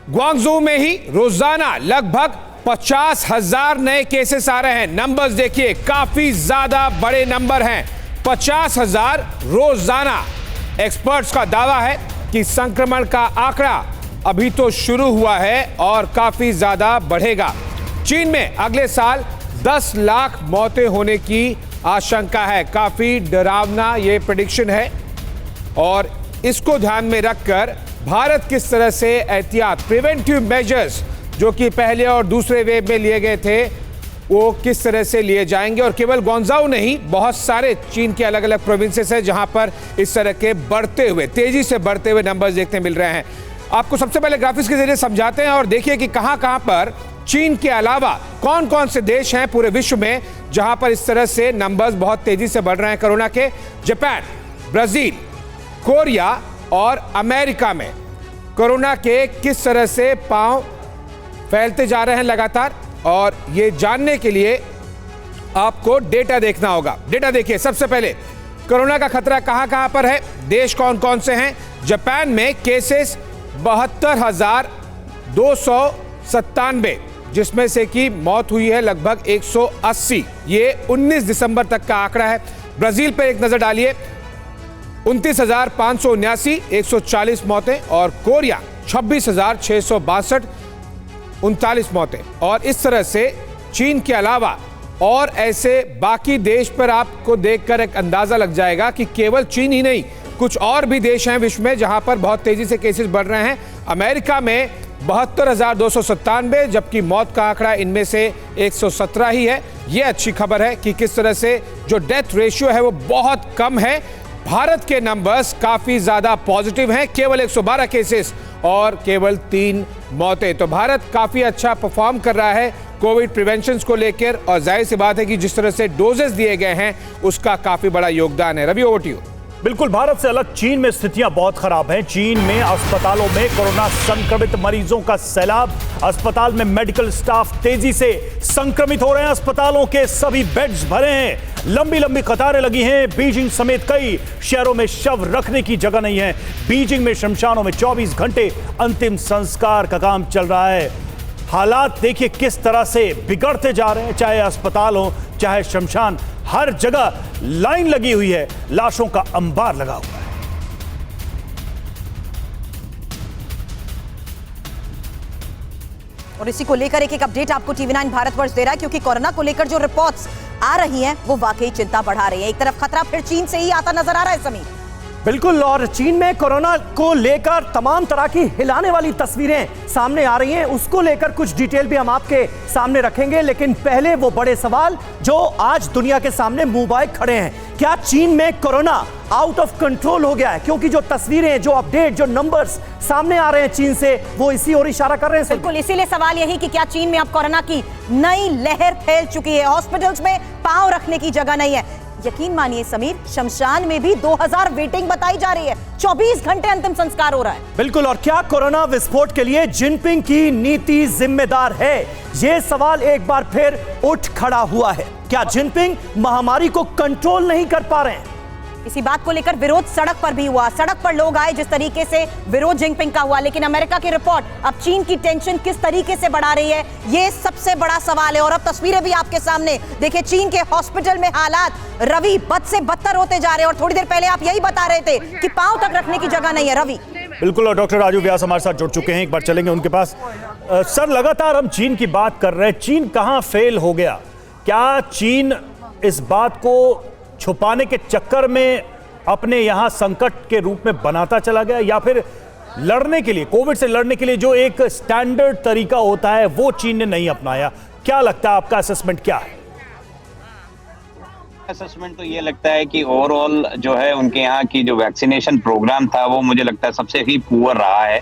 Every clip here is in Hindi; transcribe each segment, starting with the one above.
ग्वांगझू में ही रोजाना लगभग 50,000 नए केसेस आ रहे हैं। नंबर्स देखिए, काफी ज्यादा बड़े नंबर हैं। 50,000 रोजाना। एक्सपर्ट्स का दावा है कि संक्रमण का आंकड़ा अभी तो शुरू हुआ है और काफी ज्यादा बढ़ेगा। चीन में अगले साल 10 लाख मौतें होने की आशंका है। काफी डरावना ये प्रेडिक्शन है और इसको ध्यान में रखकर भारत किस तरह से एहतियात, प्रिवेंटिव मेजर्स जो कि पहले और दूसरे वेव में लिए गए थे, वो किस तरह से लिए जाएंगे। और केवल ग्वांगझू नहीं, बहुत सारे चीन के अलग अलग प्रोविंसेस हैं जहां पर इस तरह के बढ़ते हुए, तेजी से बढ़ते हुए नंबर्स देखने मिल रहे हैं। आपको सबसे पहले ग्राफिक्स के जरिए समझाते हैं और देखिए कि कहां कहां पर चीन के अलावा कौन कौन से देश हैं पूरे विश्व में जहां पर इस तरह से नंबर्स बहुत तेजी से बढ़ रहे हैं कोरोना के। जापान, ब्राजील, कोरिया और अमेरिका में कोरोना के किस तरह से पांव फैलते जा रहे हैं लगातार। और ये जानने के लिए आपको डेटा देखना होगा। डेटा देखिए, सबसे पहले कोरोना का खतरा कहां कहां पर है, देश कौन कौन से हैं। जापान में केसेस 72,297, जिसमें से कि मौत हुई है लगभग 180। ये 19 दिसंबर तक का आंकड़ा है। ब्राजील पर एक नजर डालिए, 29,579, 140 मौतें। और कोरिया 26,662, 39 मौतें। और इस तरह से चीन के अलावा और ऐसे बाकी देश पर आपको देखकर एक अंदाजा लग जाएगा कि केवल चीन ही नहीं, कुछ और भी देश हैं विश्व में जहां पर बहुत तेजी से केसेस बढ़ रहे हैं। अमेरिका में 72,297, जबकि मौत का आंकड़ा इनमें से 117 ही है। यह अच्छी खबर है कि किस तरह से जो डेथ रेशियो है वो बहुत कम है। भारत के नंबर्स काफी ज्यादा पॉजिटिव हैं, केवल 112 केसेस और केवल 3 मौतें। तो भारत काफी अच्छा परफॉर्म कर रहा है कोविड प्रिवेंशन को लेकर। और जाहिर सी बात है कि जिस तरह से डोजेस दिए गए हैं उसका काफी बड़ा योगदान है। Ravi, over to you. बिल्कुल, भारत से अलग चीन में स्थितियां बहुत खराब हैं। चीन में अस्पतालों में कोरोना संक्रमित मरीजों का सैलाब। अस्पताल में मेडिकल स्टाफ तेजी से संक्रमित हो रहे हैं। अस्पतालों के सभी बेड्स भरे हैं, लंबी लंबी कतारें लगी हैं। बीजिंग समेत कई शहरों में शव रखने की जगह नहीं है। बीजिंग में शमशानों में 24 घंटे अंतिम संस्कार का काम चल रहा है। हालात देखिए किस तरह से बिगड़ते जा रहे हैं, चाहे अस्पताल हो चाहे शमशान, हर जगह लाइन लगी हुई है, लाशों का अंबार लगा हुआ है। और इसी को लेकर एक अपडेट आपको TV9 भारतवर्ष दे रहा है, क्योंकि कोरोना को लेकर जो रिपोर्ट्स आ रही हैं वो वाकई चिंता बढ़ा रही है। एक तरफ खतरा फिर चीन से ही आता नजर आ रहा है। समीर, बिल्कुल, और चीन में कोरोना को लेकर तमाम तरह की हिलाने वाली तस्वीरें सामने आ रही हैं। उसको लेकर कुछ डिटेल भी हम आपके सामने रखेंगे, लेकिन पहले वो बड़े सवाल जो आज दुनिया के सामने मुंह बाए खड़े हैं। क्या चीन में कोरोना आउट ऑफ कंट्रोल हो गया है? क्योंकि जो तस्वीरें, जो अपडेट, जो नंबर्स सामने आ रहे हैं चीन से, वो इसी ओर इशारा कर रहे हैं। बिल्कुल, इसीलिए सवाल यही कि क्या चीन में अब कोरोना की नई लहर फैल चुकी है? हॉस्पिटल्स में पांव रखने की जगह नहीं है। यकीन मानिए समीर, शमशान में भी 2000 वेटिंग बताई जा रही है। 24 घंटे अंतिम संस्कार हो रहा है। बिल्कुल, और क्या कोरोना विस्फोट के लिए जिनपिंग की नीति जिम्मेदार है? यह सवाल एक बार फिर उठ खड़ा हुआ है। क्या जिनपिंग महामारी को कंट्रोल नहीं कर पा रहे हैं? इसी बात को लेकर विरोध सड़क पर भी हुआ। सड़क पर लोग आए, जिस तरीके से विरोध जिनपिंग का हुआ। लेकिन अमेरिका की रिपोर्ट अब चीन की टेंशन किस तरीके से बढ़ा रही है, ये सबसे बड़ा सवाल है। और अब तस्वीरें भी आपके सामने देखिए, चीन के हॉस्पिटल में हालात रवि बद से बदतर होते जा रहे हैं। और थोड़ी देर पहले आप यही बता रहे थे कि पांव तक रखने की जगह नहीं है। रवि, बिल्कुल, और डॉक्टर राजू व्यास हमारे साथ जुड़ चुके हैं, एक बार चलेंगे उनके पास। सर, लगातार हम चीन की बात कर रहे हैं, चीन कहां फेल हो गया? क्या चीन इस बात को छुपाने के चक्कर में अपने यहां संकट के रूप में बनाता चला गया, या फिर लड़ने के लिए, कोविड से लड़ने के लिए जो एक स्टैंडर्ड तरीका होता है वो चीन ने नहीं अपनाया? क्या लगता है, आपका असेसमेंट क्या है? असेसमेंट तो ये लगता है कि ओवरऑल जो है उनके यहाँ की जो वैक्सीनेशन प्रोग्राम था वो मुझे लगता है सबसे ही पुअर रहा है।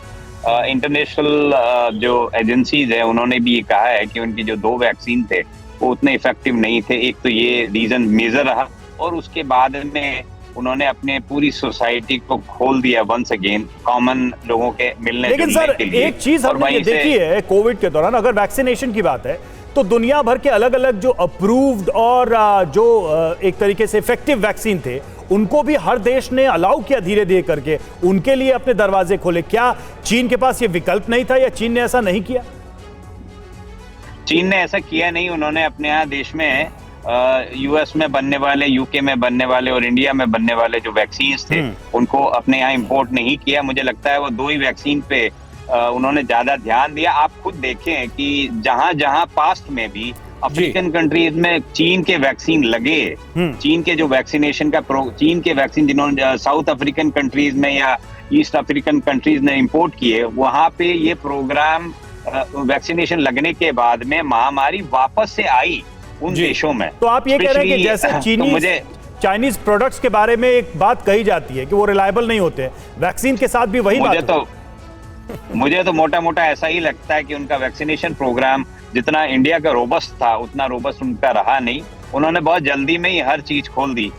इंटरनेशनल जो एजेंसीज है उन्होंने भी ये कहा है कि उनकी जो 2 वैक्सीन थे वो उतने इफेक्टिव नहीं थे। एक तो ये रीजन मेजर रहा, और उसके बाद में उन्होंने अपने पूरी सोसाइटी को खोल दिया वंस अगेन कॉमन लोगों के मिलने लेकिन सर, एक चीज हमने ये देखी है कोविड के दौरान, अगर वैक्सीनेशन की बात है तो दुनिया भर के अलग अलग जो अप्रूव्ड और जो एक तरीके से इफेक्टिव वैक्सीन थे उनको भी हर देश ने अलाउ किया धीरे धीरे करके, उनके लिए अपने दरवाजे खोले। क्या चीन के पास ये विकल्प नहीं था या चीन ने ऐसा नहीं किया? चीन ने ऐसा किया नहीं। उन्होंने अपने यहाँ देश में यूएस में बनने वाले, यूके में बनने वाले और इंडिया में बनने वाले जो वैक्सीन थे उनको अपने यहाँ इंपोर्ट नहीं किया। मुझे लगता है वो 2 ही वैक्सीन पे उन्होंने ज्यादा ध्यान दिया। आप खुद देखें कि जहां जहां पास्ट में भी अफ्रीकन कंट्रीज में चीन के वैक्सीन लगे, चीन के जो वैक्सीनेशन का चीन के वैक्सीन जिन्होंने साउथ अफ्रीकन कंट्रीज में या ईस्ट अफ्रीकन कंट्रीज ने इंपोर्ट किए, वहां पे ये प्रोग्राम वैक्सीनेशन लगने के बाद में महामारी वापस से आई उन देशों में। तो आप ये कह रहे हैं कि जैसे चाइनीज प्रोडक्ट्स के बारे में एक बात कही जाती है कि वो रिलायबल नहीं होते, वैक्सीन के साथ भी वही बात मुझे तो मोटा मोटा ऐसा ही लगता है कि उनका वैक्सीनेशन प्रोग्राम जितना इंडिया का रोबस्ट था उतना रोबस्ट उनका रहा नहीं। उन्होंने बहुत जल्दी में ही हर चीज खोल दी।